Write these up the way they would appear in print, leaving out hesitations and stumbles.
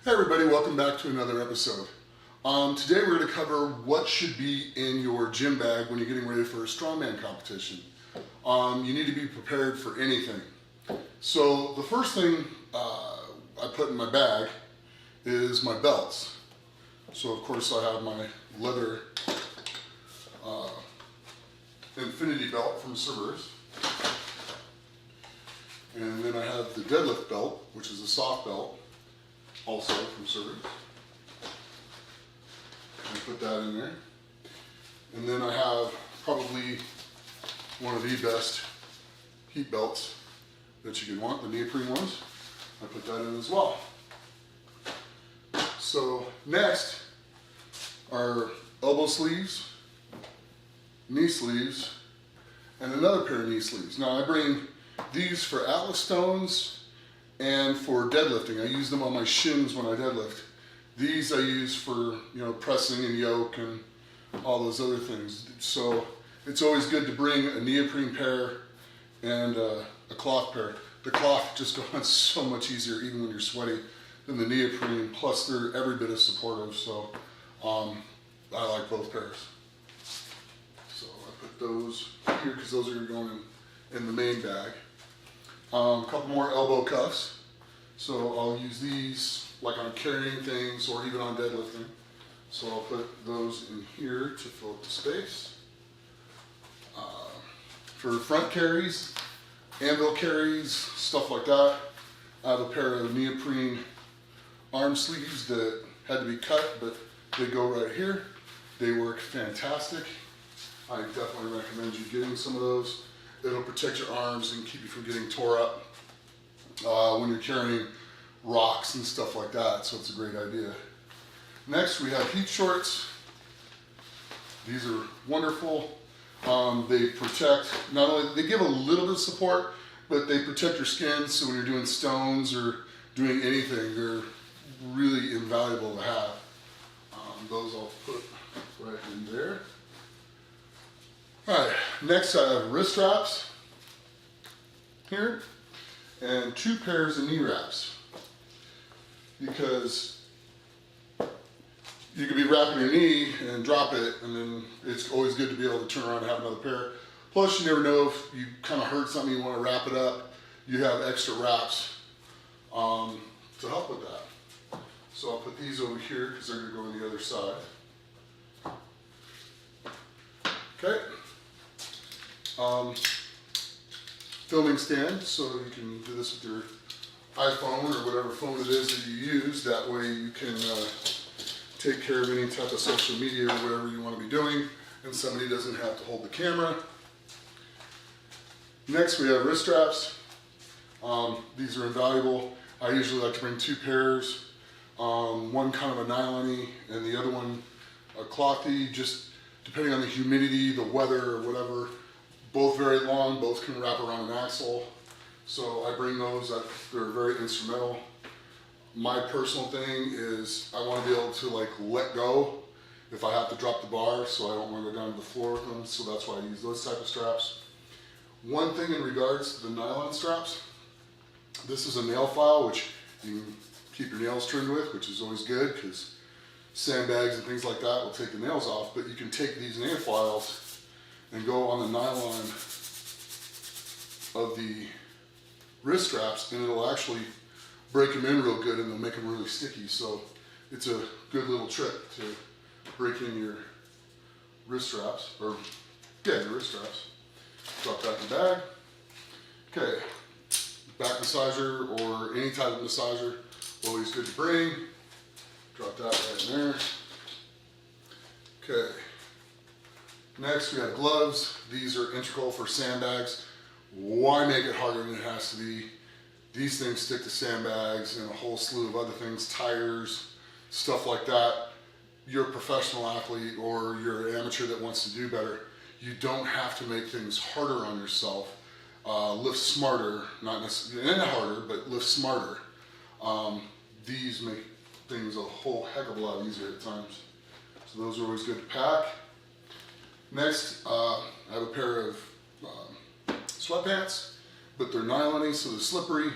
Hey everybody, welcome back to another episode. Today we're going to cover what should be in your gym bag when you're getting ready for a strongman competition. You need to be prepared for anything. So the first thing I put in my bag is my belts. So of course I have my leather infinity belt from Cerberus. And then I have the deadlift belt, which is a soft belt, also from Cerberus. I put that in there. And then I have probably one of the best heat belts that you can want, the neoprene ones. I put that in as well. So next are elbow sleeves, knee sleeves, and another pair of knee sleeves. Now I bring these for Atlas stones and for deadlifting. I use them on my shins when I deadlift. These I use for, pressing and yoke and all those other things. So it's always good to bring a neoprene pair and a cloth pair. The cloth just goes on so much easier even when you're sweaty than the neoprene, plus they're every bit as supportive, so I like both pairs. So I put those here because those are going in the main bag. A couple more elbow cuffs. So I'll use these like on carrying things or even on deadlifting. So I'll put those in here to fill up the space. For front carries, anvil carries, stuff like that, I have a pair of neoprene arm sleeves that had to be cut, but they go right here. They work fantastic. I definitely recommend you getting some of those. It'll protect your arms and keep you from getting tore up when you're carrying rocks and stuff like that, so it's a great idea. Next we have heat shorts. These are wonderful. They protect, not only, they give a little bit of support, but they protect your skin, so when you're doing stones or doing anything, they're really invaluable to have. Those I'll put right in there. Alright, next I have wrist straps here and 2 pairs of knee wraps, because you could be wrapping your knee and drop it, and then it's always good to be able to turn around and have another pair. Plus you never know if you kind of hurt something, you want to wrap it up, you have extra wraps to help with that. So I'll put these over here because they're going to go on the other side. Okay. Filming stand, so you can do this with your iPhone or whatever phone it is that you use. That way you can take care of any type of social media or whatever you want to be doing, and somebody doesn't have to hold the camera. Next we have wrist straps. These are invaluable. I usually like to bring 2 pairs, one kind of a nylon-y and the other one a clothy, just depending on the humidity, the weather, or whatever. Both very long, both can wrap around an axle. So I bring those, they're very instrumental. My personal thing is I want to be able to let go if I have to drop the bar, so I don't want to go down to the floor with them, so that's why I use those type of straps. One thing in regards to the nylon straps, this is a nail file which you can keep your nails trimmed with, which is always good because sandbags and things like that will take the nails off, but you can take these nail files and go on the nylon of the wrist straps, and it'll actually break them in real good and it'll make them really sticky. So it's a good little trick to break in your wrist straps, or your wrist straps. Drop that in the bag. Okay, back massager or any type of massager, always good to bring. Drop that right in there. Okay. Next we have gloves. These are integral for sandbags. Why make it harder than it has to be? These things stick to sandbags and a whole slew of other things, tires, stuff like that. You're a professional athlete or you're an amateur that wants to do better. You don't have to make things harder on yourself. Lift smarter, not necessarily and harder, but lift smarter. These make things a whole heck of a lot easier at times. So those are always good to pack. Next, I have a pair of sweatpants, but they're nylon-y, so they're slippery.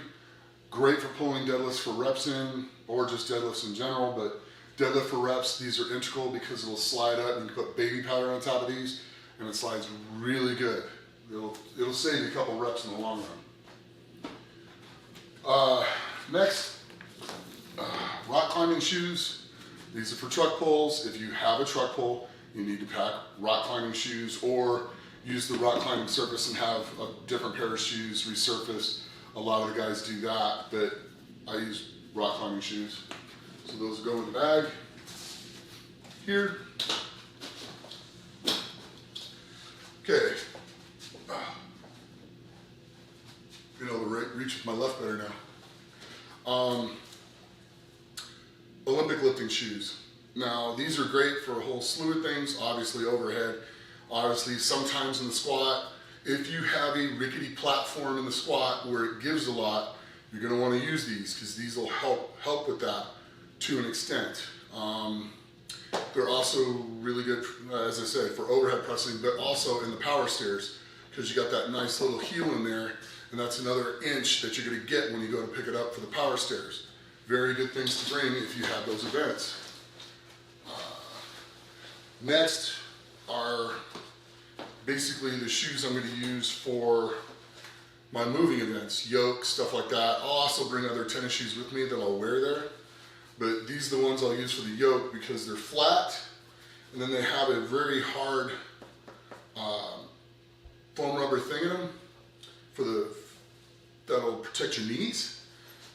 Great for pulling deadlifts for reps in. or just deadlifts in general, but deadlift for reps, these are integral because it'll slide up and you can put baby powder on top of these and it slides really good. It'll save you a couple reps in the long run. Next, rock climbing shoes. These are for truck pulls. If you have a truck pull, you need to pack rock climbing shoes or use the rock climbing surface and have a different pair of shoes resurfaced. A lot of the guys do that, but I use rock climbing shoes. So those go in the bag here. Okay. Being able to reach with my left better now. Olympic lifting shoes. Now these are great for a whole slew of things, obviously overhead. Obviously sometimes in the squat, if you have a rickety platform in the squat where it gives a lot, you're going to want to use these because these will help with that to an extent. They're also really good, as I said, for overhead pressing, but also in the power stairs because you got that nice little heel in there, and that's another inch that you're going to get when you go to pick it up for the power stairs. Very good things to bring if you have those events. Next are basically the shoes I'm going to use for my moving events, yoke, stuff like that. I'll also bring other tennis shoes with me that I'll wear there. But these are the ones I'll use for the yoke because they're flat and then they have a very hard foam rubber thing in them that'll protect your knees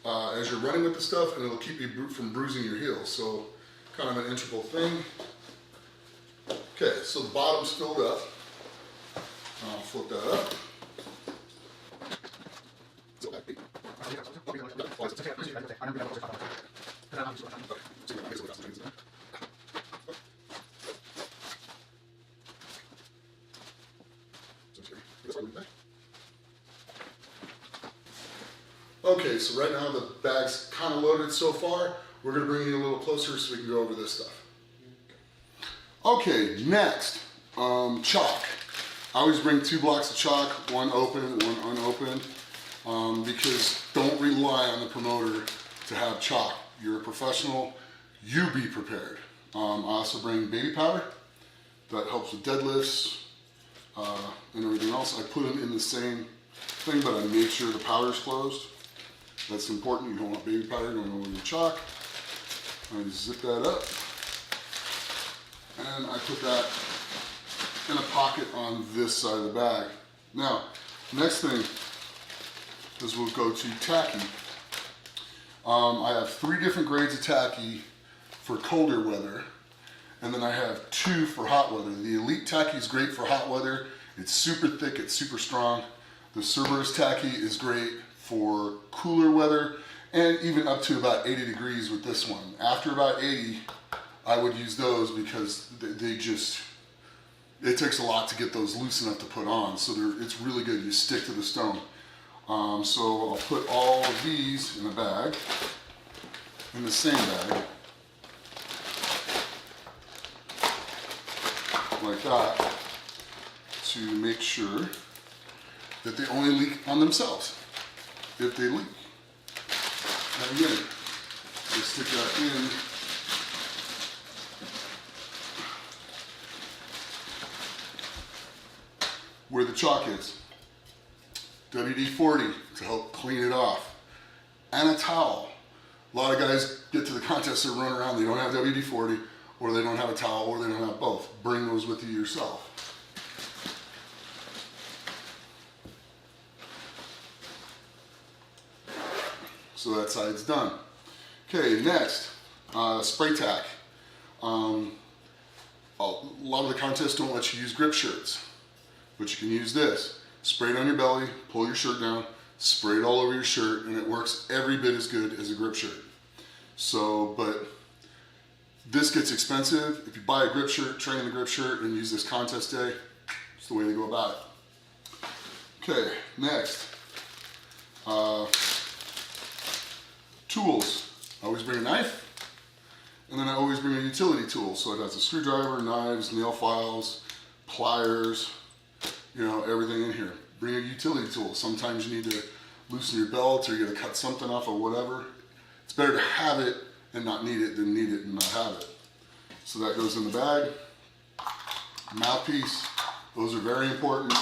as you're running with the stuff, and it'll keep you from bruising your heels. So kind of an integral thing. Okay, so the bottom's filled up. I'll flip that up. Okay, so right now the bag's kind of loaded so far. We're going to bring you a little closer so we can go over this stuff. Okay, next, chalk. I always bring 2 blocks of chalk, one open, one unopened, because don't rely on the promoter to have chalk. You're a professional, you be prepared. I also bring baby powder. That helps with deadlifts and everything else. I put them in the same thing, but I make sure the powder's closed. That's important. You don't want baby powder going over your chalk. I zip that up, and I put that in a pocket on this side of the bag. Now, next thing is we'll go to tacky. I have 3 different grades of tacky for colder weather, and then I have 2 for hot weather. The Elite tacky is great for hot weather. It's super thick, it's super strong. The Cerberus tacky is great for cooler weather, and even up to about 80 degrees with this one. After about 80, I would use those because it takes a lot to get those loose enough to put on, so it's really good. You stick to the stone. So I'll put all of these in a bag, in the same bag, like that, to make sure that they only leak on themselves, if they leak. And again, we stick that in where the chalk is. WD-40 to help clean it off. And a towel. A lot of guys get to the contest and run around, they don't have WD-40, or they don't have a towel, or they don't have both. Bring those with you yourself. So that side's done. Okay, next, spray tack. A lot of the contests don't let you use grip shirts, but you can use this. Spray it on your belly, pull your shirt down, spray it all over your shirt, and it works every bit as good as a grip shirt. So, but this gets expensive. If you buy a grip shirt, train in the grip shirt, and use this contest day, it's the way to go about it. Okay, next. Tools. I always bring a knife, and then I always bring a utility tool. So it has a screwdriver, knives, nail files, pliers, you know, everything in here. Bring a utility tool. Sometimes you need to loosen your belt or you gotta cut something off or whatever. It's better to have it and not need it than need it and not have it. So that goes in the bag. Mouthpiece, those are very important.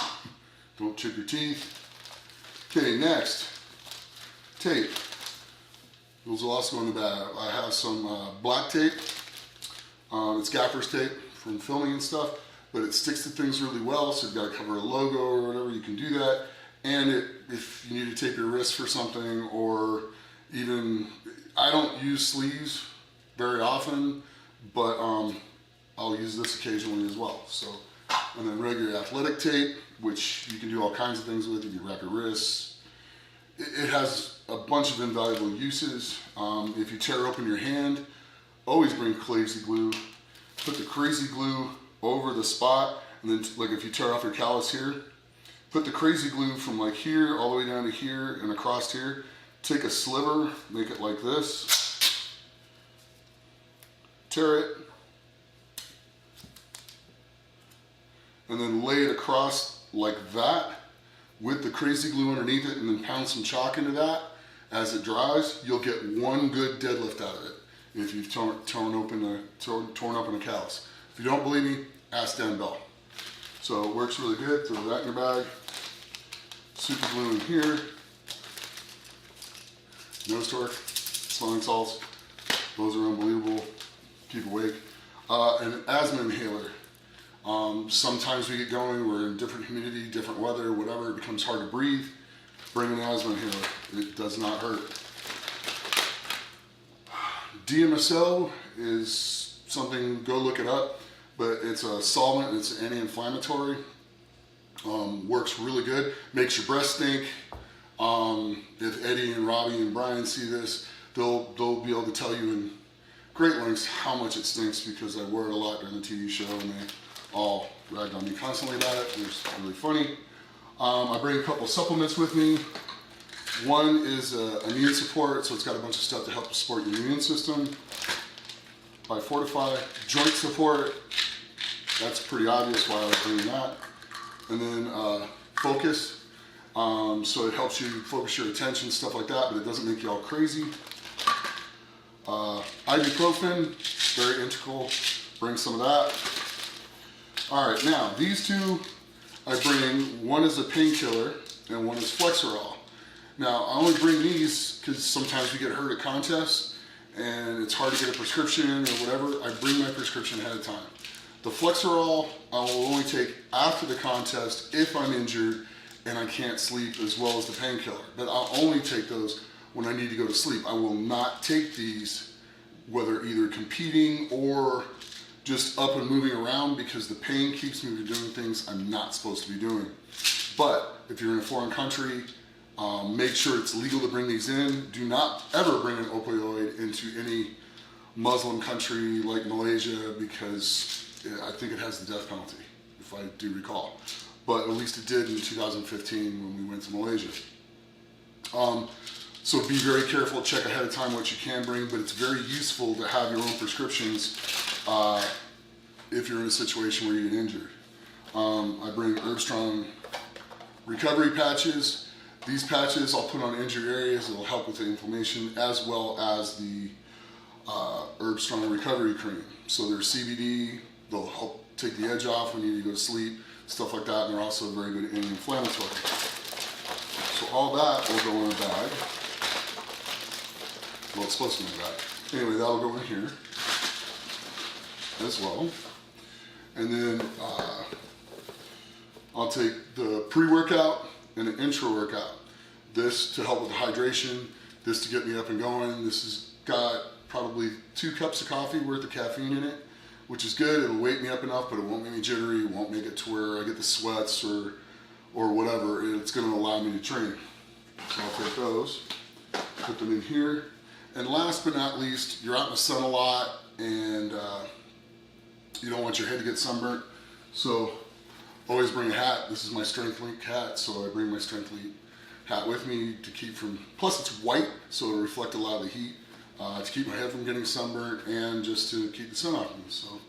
Don't chip your teeth. Okay, next, tape. Those will also go in the bag. I have some black tape. It's gaffer's tape from filming and stuff, but it sticks to things really well, so you've got to cover a logo or whatever, you can do that. And if you need to tape your wrist for something, or even, I don't use sleeves very often, but I'll use this occasionally as well. So, and then regular athletic tape, which you can do all kinds of things with. You can wrap your wrists. It has a bunch of invaluable uses. If you tear open your hand, always bring crazy glue. Put the crazy glue over the spot, and then like if you tear off your callus here, put the crazy glue from like here all the way down to here and across here. Take a sliver, make it like this, tear it, and then lay it across like that with the crazy glue underneath it, and then pound some chalk into that. As it dries, you'll get one good deadlift out of it if you've torn open a callus. If you don't believe me, ask Dan Bell. So it works really good. Throw that in your bag. Super glue in here. Nose torque, smelling salts. Those are unbelievable. Keep awake. An asthma inhaler. Sometimes we get going, we're in different humidity, different weather, whatever, it becomes hard to breathe. Bring an asthma inhaler. It does not hurt. DMSO is something, go look it up, but it's a solvent, it's anti-inflammatory. Works really good, makes your breath stink. If Eddie and Robbie and Brian see this, they'll be able to tell you in great lengths how much it stinks, because I wear it a lot during the TV show and they all ragged on me constantly about it. It's really funny. I bring a couple supplements with me. One is immune support, so it's got a bunch of stuff to help support your immune system. By Fortify. Joint support, that's pretty obvious why I was bringing that. And then Focus, so it helps you focus your attention, stuff like that, but it doesn't make you all crazy. Ibuprofen, very integral, bring some of that. All right, now these two I bring, one is a painkiller and one is Flexerol. Now I only bring these because sometimes we get hurt at contests and it's hard to get a prescription or whatever. I bring my prescription ahead of time. The Flexerol I will only take after the contest if I'm injured and I can't sleep, as well as the painkiller. But I'll only take those when I need to go to sleep. I will not take these whether either competing or just up and moving around, because the pain keeps me from doing things I'm not supposed to be doing. But if you're in a foreign country, make sure it's legal to bring these in. Do not ever bring an opioid into any Muslim country like Malaysia, because I think it has the death penalty, if I do recall. But at least it did in 2015 when we went to Malaysia. So be very careful, check ahead of time what you can bring, but it's very useful to have your own prescriptions if you're in a situation where you get injured. I bring Strong recovery patches. These patches I'll put on injured areas. It'll help with the inflammation, as well as the Strong recovery cream. So they're CBD, they'll help take the edge off when you need to go to sleep, stuff like that, and they're also very good anti-inflammatory. So all that will go in a bag. Well, it's supposed to be in a bag. Anyway, that'll go in here as well. And then I'll take the pre-workout and the intra-workout. This to help with the hydration, this to get me up and going. This has got probably 2 cups of coffee worth of caffeine in it, which is good. It'll wake me up enough, but it won't make me jittery. It won't make it to where I get the sweats or whatever. It's gonna allow me to train. So I'll take those, put them in here. And last but not least, you're out in the sun a lot and you don't want your head to get sunburnt. So always bring a hat. This is my Strength Link hat, so I bring my Strength Link hat with me to keep from, plus it's white, so it'll reflect a lot of the heat, to keep my head from getting sunburnt and just to keep the sun off me. So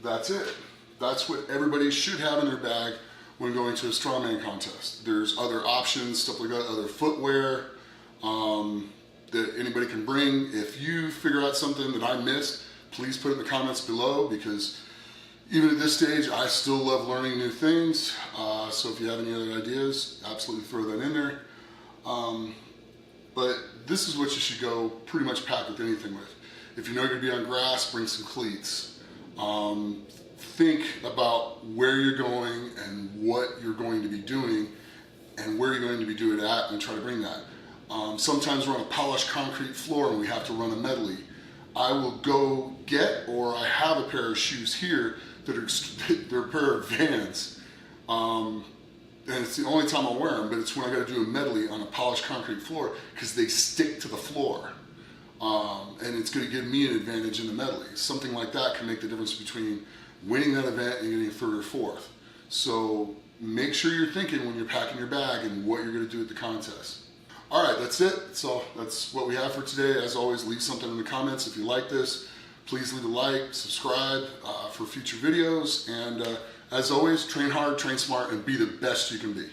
that's it. That's what everybody should have in their bag when going to a strongman contest. There's other options, stuff like that, other footwear. that anybody can bring. If you figure out something that I missed, please put it in the comments below, because even at this stage, I still love learning new things. So if you have any other ideas, absolutely throw that in there. But this is what you should go pretty much packed with anything with. If you know you're gonna be on grass, bring some cleats. Think about where you're going and what you're going to be doing and where you're going to be doing it at, and try to bring that. Sometimes we're on a polished concrete floor and we have to run a medley. I will go get, or I have a pair of shoes here that are they're a pair of Vans. And it's the only time I'll wear them, but it's when I gotta do a medley on a polished concrete floor, because they stick to the floor. And it's gonna give me an advantage in the medley. Something like that can make the difference between winning that event and getting third or fourth. So make sure you're thinking when you're packing your bag and what you're gonna do at the contest. All right, that's it. So that's what we have for today. As always, leave something in the comments if you like this. Please leave a like, subscribe for future videos, and as always, train hard, train smart, and be the best you can be.